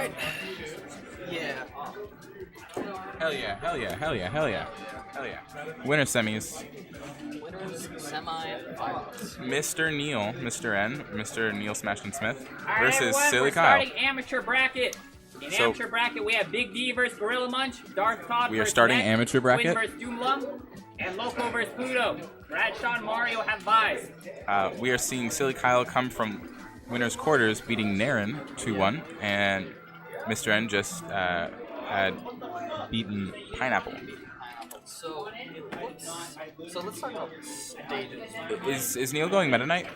Alright. Yeah. Hell yeah, hell yeah, hell yeah, hell yeah. Hell yeah. Winner semis. Winners semi-finals. Mr. Neil, Mr. N, Mr. Neil Smashton Smith Alright, versus everyone, Silly we're Kyle. starting amateur bracket. In So- amateur bracket, we have Big D versus Gorilla Munch, Darth Todd We are versus starting Neck, amateur bracket? Quinn versus Doomlum, and Loco versus Pluto. Bradshaw and Mario have buys. We are seeing Silly Kyle come from winner's quarters, beating Naren 2-1, and Mr. N just had beaten Pineapple. So let's talk about stages. Is Neil going Meta Knight?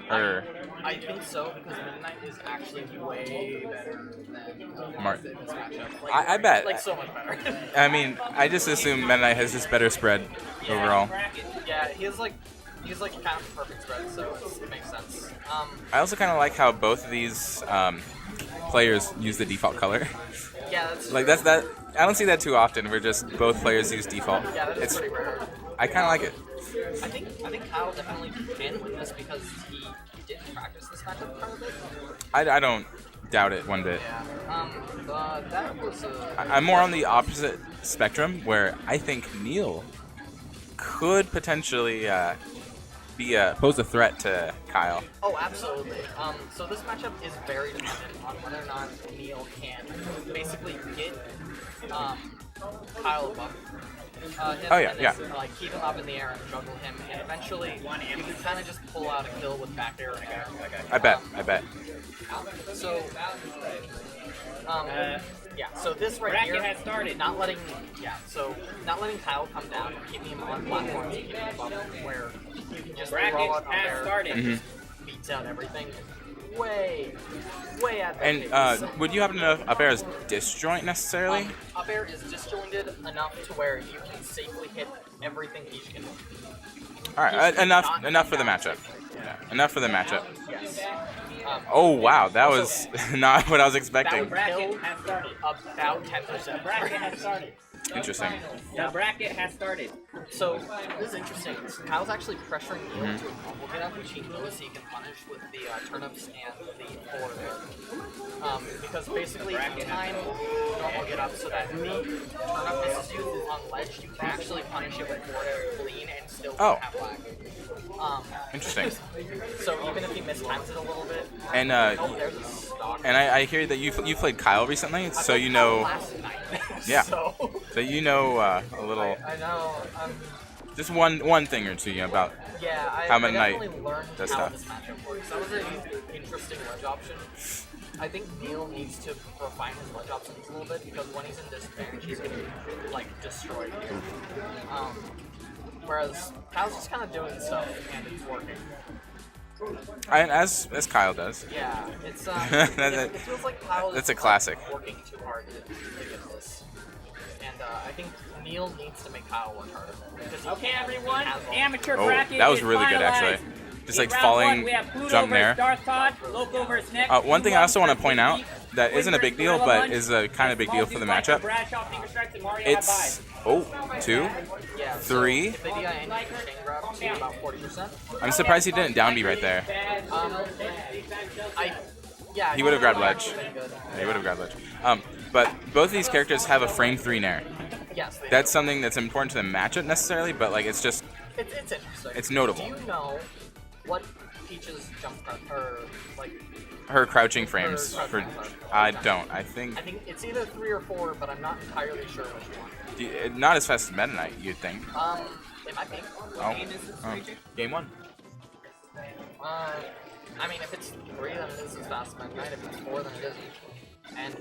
Or I think so, because Midnight is actually way better than Mark? this matchup. Like, I bet. Like so much better. I mean, I just assume Meta Knight has just better spread overall. Yeah, he has like kind of perfect spread, so it makes sense. I also kind of like how both of these players use the default color. Yeah, that's Like that's that. I don't see that too often. Where just both players use default. Yeah, that is It's. pretty rare. I kind of like it. I think Kyle definitely can win this because he didn't practice this matchup quite a bit. I don't doubt it one bit. Yeah. That was I'm more on the opposite spectrum where I think Neil could potentially pose a threat to Kyle. Oh, absolutely. So this matchup is very dependent on whether or not Neil can basically get Kyle above him. Oh, yeah, and yeah. just, like keep him up in the air and juggle him, and eventually you can kind of just pull out a kill with back air and air. I bet. So, yeah. So this right Bracket here, has started. not letting Kyle come down, keeping him on platforms, keeping him above him, where you can just Bracket throw out up has air, started. Mm-hmm. beats out everything. Way And advantageous. would you happen to know if up air is disjoint necessarily? Up air is disjointed enough to where you can safely hit everything Peach can. All right, Peach enough cannot for the knock matchup. down Yeah, enough for the matchup. Yes. Oh wow, that Also- was not what I was That expecting. would Bracket kill has started. about 10%. Bracket has started. Interesting. The bracket has started. So this is interesting. Kyle's actually pressuring Neil to we'll get out Puccini so he can punish with the turnips and the forward. Because basically anytime normal get up so that the turnip misses you on ledge, you can actually punish it with forward clean and still have lag. Interesting. So even if he mistimes it a little bit, And there's a stock. and I hear that you played Kyle recently, so you know. Last night. Yeah. So you know a little, I know. just one thing or two about. Yeah, How I Meta definitely Knight learned does how stuff. this matchup works. That was an interesting ledge option. I think Neil needs to refine his ledge options a little bit because when he's in disadvantage, he's going to like destroy you. Whereas Kyle's just kind of doing stuff and it's working. And as Kyle does. Yeah, it's That- it feels like Kyle that's is a classic. working too hard to get this. And I think Neil needs to make Kyle work harder. because he Okay, can. everyone. He has all- Amateur Oh, bracket that was is really good, actually. finalized. Just In like round falling, one, we have Pluto jump versus there. Darth Todd, Loco versus Neck. One thing I also want to point out Quinn that isn't a big deal, versus but Gorilla is a kind of big deal for the matchup. Bradshaw, finger strikes, and Mario It's have 2, Yeah, 3. So if they DI any chain grab to about 40%. I'm surprised he didn't down B right there. He would have grabbed ledge. Yeah, he would have grabbed ledge. But both of these characters have a frame 3 nair. Yes, they That's something that's important to the matchup necessarily, but like it's just It's interesting. It's notable. Do you know what Peach's jump cut or like? her crouching frames. Her For crouching frames. I don't. I think I think it's either 3 or 4, but I'm not entirely sure which one. not as fast as Meta Knight, you'd think. It might be. Oh. Game is this Oh. raging? Game 1. I mean, if it's 3, then it is as fast as Meta Knight. If it's 4, then it isn't. And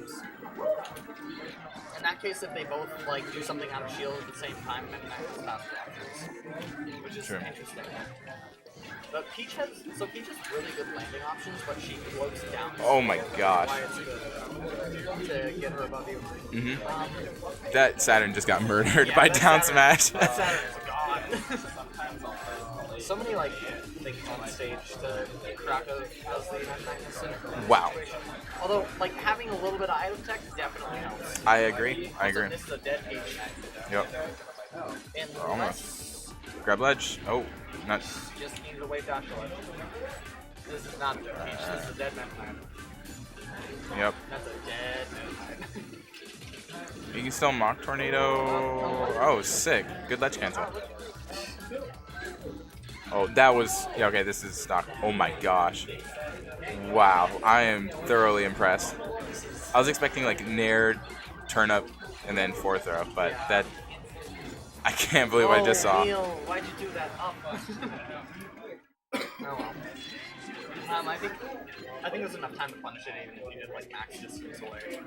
in that case, if they both like do something out of shield at the same time, Meta Knight is faster options, which is True. interesting. But Peach has really good landing options, but she floats down. Oh my gosh. Why it's good to get her above you. Mm-hmm. That Saturn just got murdered Yeah, by that down Saturn- smash. That Saturn is gone. So many like things on stage to crack as the magnificent Wow. situation. Although like having a little bit of item tech definitely helps. I agree. I Also, agree. this is a dead Peach. Yep. And Almost. Grab ledge. Oh, not. just needed a wave dash ledge. This is not Peach, this is a dead man plan. Yep. That's a dead You can still mock tornado. Oh, sick. Good ledge cancel. Oh, that was... Yeah, okay, this is stock. Oh my gosh. Wow, I am thoroughly impressed. I was expecting like nair, turn up, and then forward throw, but that... I can't believe I just saw. Neil, why'd you do that up? Oh well. I think there's enough time to punish it even if you did like max distance away.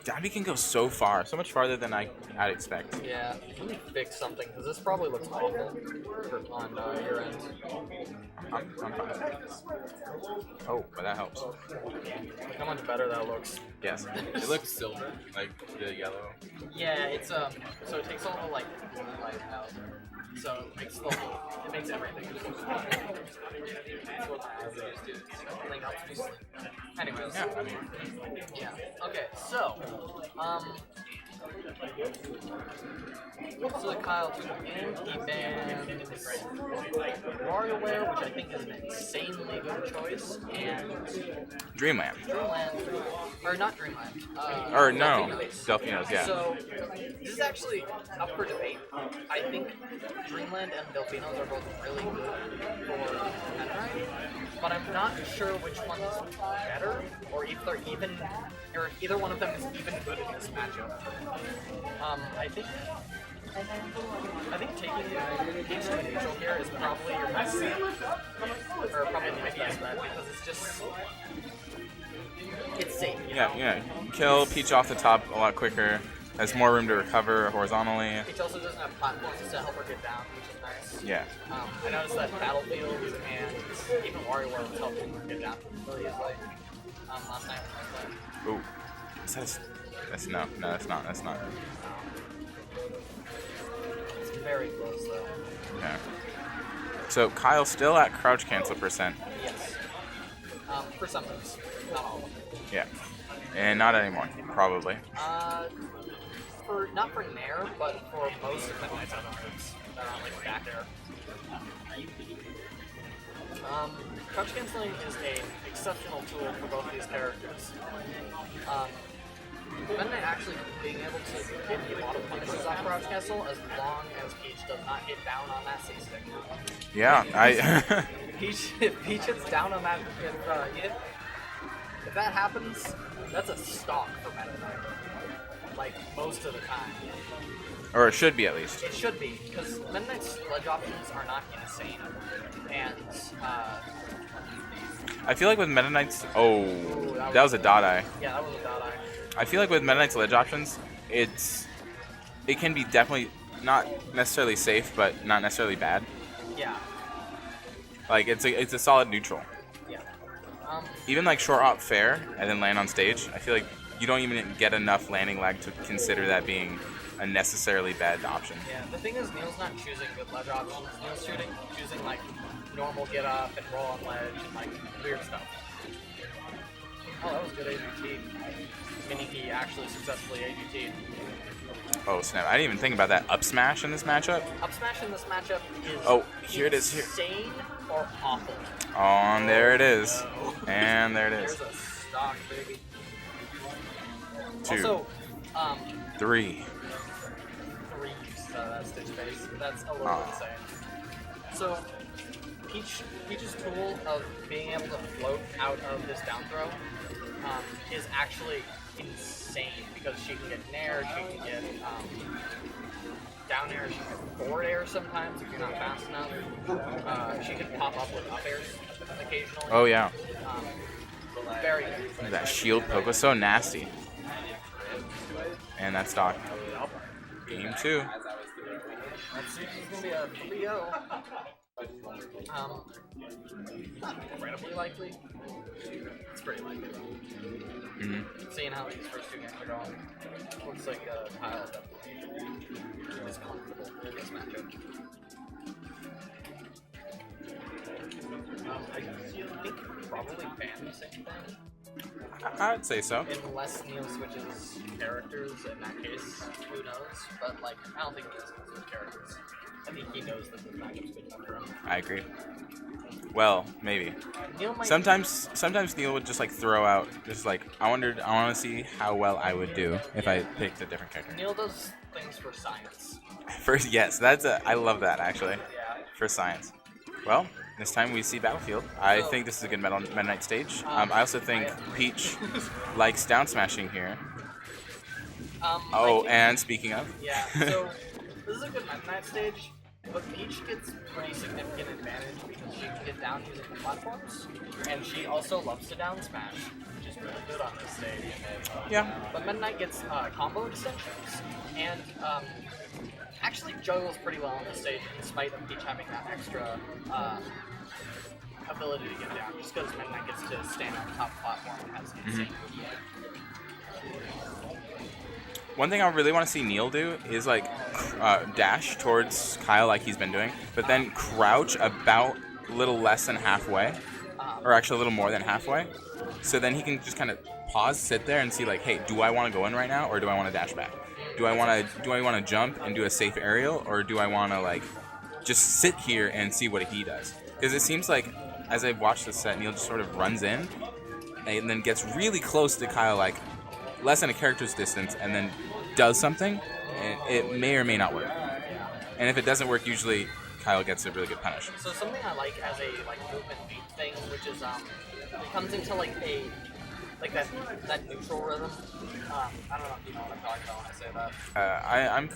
Dabi can go so far, so much farther than I'd expect. Yeah, let me fix something because this probably looks awful on your end. I'm fine. Oh, but that helps. Look how much better that looks. Yes. It looks silver, like the yellow. Yeah, it's so it takes all the like light out. So it makes everything. Everything helps me sleep. Anyways. Yeah, I mean, Yeah. Okay, so so Kyle took a game. He banned WarioWare, which I think is an insanely good choice, and Dreamland. Or not Dreamland. Or no, Delphinos. Delphinos, yeah. So this is actually up for debate. I think Dreamland and Delphinos are both really good for Meta Knight, but I'm not sure which one is better, or if they're even, or if either one of them is even good in this matchup. I think taking Games to neutral here is probably your best bet, or probably my best bet, because it's just, it's safe. You know? Yeah. Kill Peach off the top a lot quicker. Has more room to recover horizontally. Peach also doesn't have platforms to help her get down, which is nice. Yeah. I noticed that Battlefield and even WarioWare was helping her get down really easily. Last night when I played. Ooh. That's no, that's not. It's very close though. Yeah. So Kyle's still at crouch cancel %. Yes. For some moves, not all of them. Yeah. And not anymore, probably. Not for Nair, but for most of Meta Knight's other moves that are like back there. Crouch canceling is an exceptional tool for both these characters. Meta Knight actually being able to get a lot of punishes off crouch cancel as long as Peach does not hit down on that C-stick. Yeah, If Peach hits down on that if that happens, that's a stock for Meta Knight. Like, most of the time. Or it should be at least. It should be, because Meta Knight's ledge options are not insane. And, I feel like with Meta Knight's... Oh, that was a dot eye. Yeah, that was a dot eye. I feel like with Meta Knight's ledge options, it can be definitely not necessarily safe, but not necessarily bad. Yeah. Like, it's a solid neutral. Yeah. Even like short hop fair and then land on stage, I feel like you don't even get enough landing lag to consider that being a necessarily bad option. Yeah, the thing is, Neil's not choosing good ledge options. Neil's choosing like normal get up and roll on ledge and like weird stuff. Oh, that was good AGT. Meaning he actually successfully AGT'd. Oh snap! I didn't even think about that up smash in this matchup. Up smash in this matchup is here it is. Here. Insane or awful. Oh, and there it is. And there it is. There's a stock, baby. 2. Also, 3. 3 uses stage space. That's a little insane. So, Peach's tool of being able to float out of this down throw is actually insane because she can get nair, she can get down air, she can get forward air sometimes if you're not fast enough. She can pop up with up airs occasionally. Oh yeah. Very good. That shield poke was so nasty. And that's stock. Game 2. Let's see if it's going to be a 3-0. Not incredibly likely. It's pretty likely. Seeing how these first 2 games are going, looks like Kyle definitely is comfortable in this matchup. I think probably ban the same thing. I'd say so. Unless Neil switches characters, in that case, who knows? But like, I don't think Neil's going to switch characters. I think he knows that this matchup's good enough for him. I agree. Well, maybe. Neil might. Sometimes Neil would just like throw out, just like I want to see how well I would do if I picked a different character. Neil does things for science. First, yes, I love that actually. For science. Well, this time we see Battlefield. I think this is a good Meta Knight stage. I also think Peach likes down smashing here. And speaking of. Yeah, so this is a good Meta Knight stage, but Peach gets pretty significant advantage because she can get down using the platforms, and she also loves to down smash, which is really good on this stage. Yeah. But Meta Knight gets combo extensions, and actually juggles pretty well on this stage, in spite of Peach having that extra ability to get down, just because Meta Knight gets to stand on top platform and has insane movement. One thing I really want to see Neil do is like dash towards Kyle like he's been doing, but then crouch about a little less than halfway, or actually a little more than halfway. So then he can just kind of pause, sit there, and see like, hey, do I want to go in right now, or do I want to dash back? Do I want to jump and do a safe aerial, or do I want to like just sit here and see what he does? Because it seems like as I've watched this set, Neil just sort of runs in and then gets really close to Kyle, like less than a character's distance, and then does something, and it may or may not work. And if it doesn't work, usually Kyle gets a really good punish. So something I like as a like movement beat thing, which is it comes into like that neutral rhythm. I don't know if you know what I'm talking about when I say that. I'm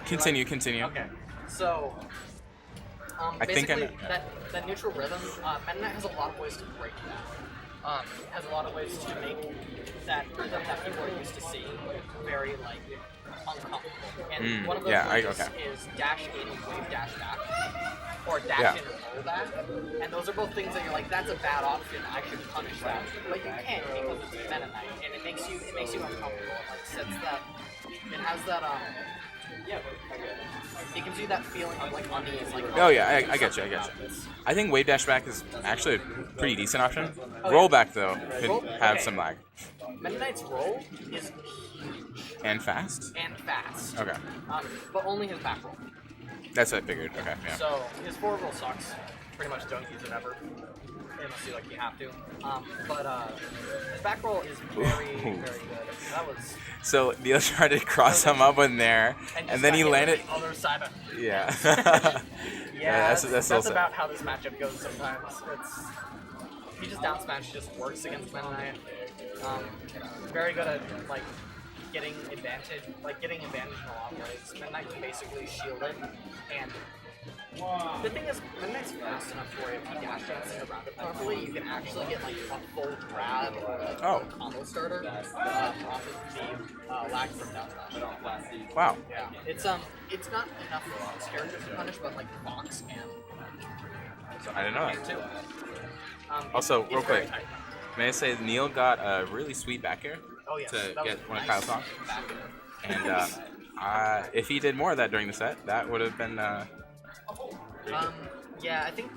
continue. Okay, so basically that neutral rhythm, Meta Knight has a lot of ways to break that. Has a lot of ways to make that rhythm that people are used to seeing very like uncomfortable. And one of those ways is dash in and wave dash back, or dash in and roll back. And those are both things that you're like, that's a bad option. I should punish that, but you can't because it's Meta Knight, and it makes you uncomfortable. It like sets that. It has that it gives you that feeling of like unease. Like I get you. I think wave dash back is actually a pretty decent option. Roll back though could have some lag. Meta Knight's roll is huge. And fast? Okay. But only his back roll. That's what I figured. Okay, yeah. So his forward roll sucks. Pretty much don't use it ever. Unless you like you have to. But his back roll is very, very good. That was. So Neil tried to cross him up in there, and then he landed. On the other side of. Yeah. That's about how this matchup goes sometimes. He just down smash just works against Meta Knight. Very good at like getting advantage in a lot of ways. Meta Knight can basically shield it, and the thing is, Meta Knight's fast enough to where if he dash dances around it properly, you can actually get like a full grab or like a combo starter off of the lag from down smash. Wow. Yeah, it's not enough for Fox characters to punish, but like Fox and I didn't know that. too. Also, real quick, may I say Neil got a really sweet back air to get one of Kyle's songs. And if he did more of that during the set, that would have been. Yeah, I think